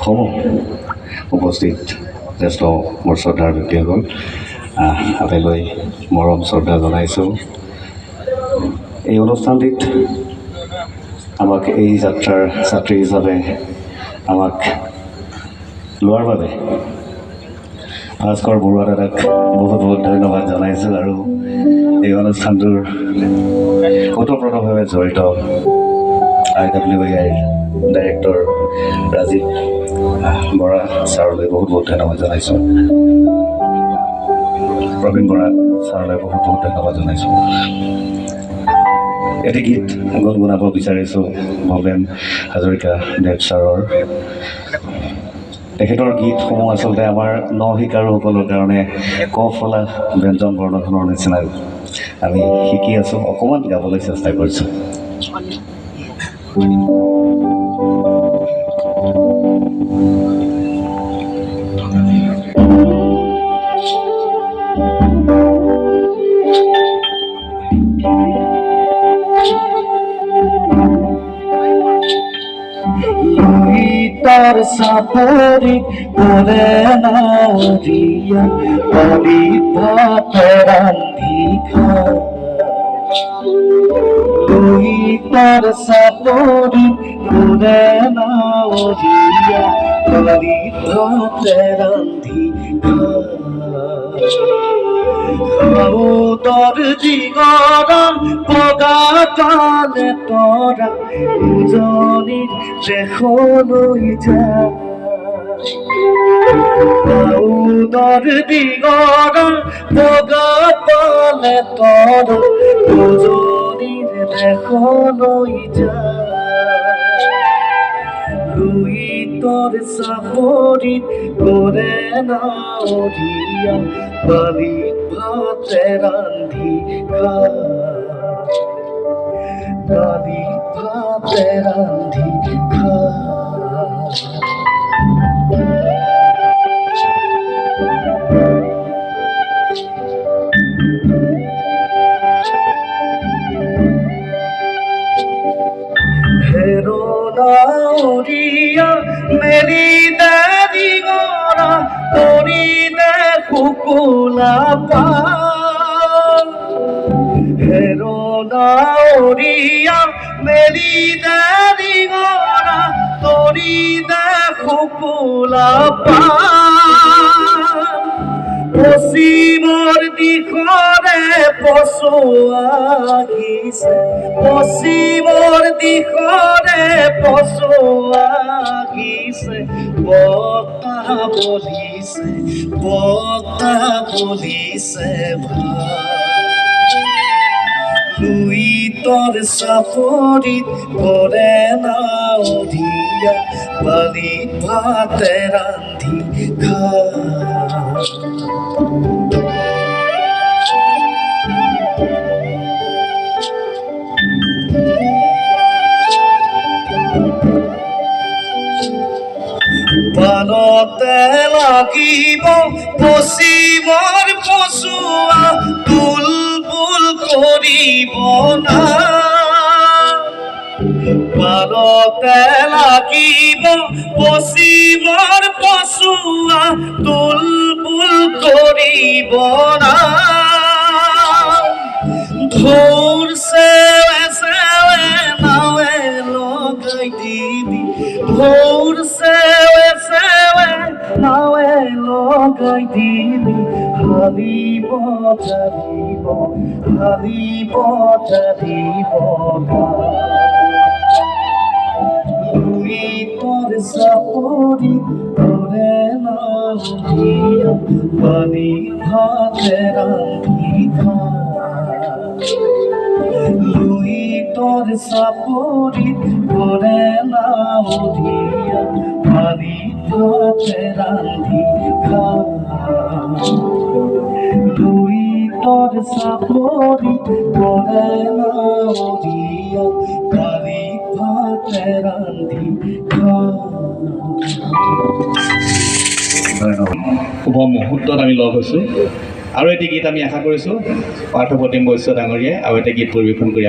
সমূহ উপস্থিত জ্যেষ্ঠ মোৰ শ্ৰদ্ধাৰ ব্যক্তিসকল আটাইলৈ মৰম শ্ৰদ্ধা জনাইছোঁ। এই অনুষ্ঠানটিত আমাক এই যাত্ৰাৰ ছাত্ৰী হিচাপে আমাক লোৱাৰ বাবে ভাস্কৰ বৰুৱা দাদাক বহুত বহুত ধন্যবাদ জনাইছোঁ। আৰু এই অনুষ্ঠানটোৰ ওতঃপ্ৰোতভাৱে জড়িত IWAIৰ ডাইৰেক্টৰ ৰাজীৱ বৰা ছাৰলৈ বহুত বহুত ধন্যবাদ জনাইছোঁ। প্ৰবীণ বৰা ছাৰলৈ বহুত বহুত ধন্যবাদ জনাইছোঁ। এটি গীত গুণগুণাব বিচাৰিছোঁ ভৱেন হাজৰিকা দেৱ ছাৰৰ। তেখেতৰ গীতসমূহ আচলতে আমাৰ শিকাৰুসকলৰ কাৰণে কফলা ব্যঞ্জন বৰ্ণখনৰ নিচিনা আমি শিকি আছোঁ, অকণমান গাবলৈ চেষ্টা কৰিছোঁ। তার সাপরি করে নাউরিয়া বলি ভাতে রান্ধি খাই তার সাপরি করে নাউরিয়া বলি ভাতে রান্ধি খাউদর জিগরম পগা পালে তোরা দুজনীর দেখলৈ যায়। খাউদর জিগরম পগা পালে তোরা দুজনীর দেখলৈ যায়। লুই তোর সাপরিত করে নাউরিয়া বালি ভাতে রান্ধি খাই বালি ভাতে রান্ধি খাই। হেরো নাউরিয়া মেলি দাদি গড়া তরি দে কুকুলা পা। হেরো নাউরিয়া মেলি দাদি গড়া তরি দে কুকুলা পা। পশ্চিমৰ দিশৰে পচোৱা গিছে, পশ্চিমৰ দিশৰে পচোৱা গিছে। বতাহ বলিছে, বতাহ বলিছে লুই তোৰ সাপৰিত কৰে নাউৰিয়া বালি ভাতে ৰান্ধি খাই। পানতে লাগিব পশ্চিমৰ পচুৱা বুলবুল কৰিব না। পানতে লাগিব পশ্চিমৰ পচুৱা বুলবুল কৰিব না। ঢোৰ চেৱে চেৱে নাৱে লগাই দিবি, ঢোৰ চেৱে চেৱে নাৱে লগাই দিবি। হালিব জালিব, হালিব জালিব লুই তোর সাপরি করে নাউরিয়া বালি ভাতে রান্ধি খাই। লুই তোর সাপরি করে নাউরিয়া বালি ভাতে রান্ধি খাই। লুই তোর সাপরি করে নাউরিয়া বালি ভাতে রান্ধি খাই। শুভ মুহূৰ্তত আমি লগ হৈছোঁ আৰু এটি গীত আমি আশা কৰিছোঁ পাৰ্থপ্ৰতিম বৈশ্য ডাঙৰীয়াই আৰু এটা গীত পৰিৱেশন কৰি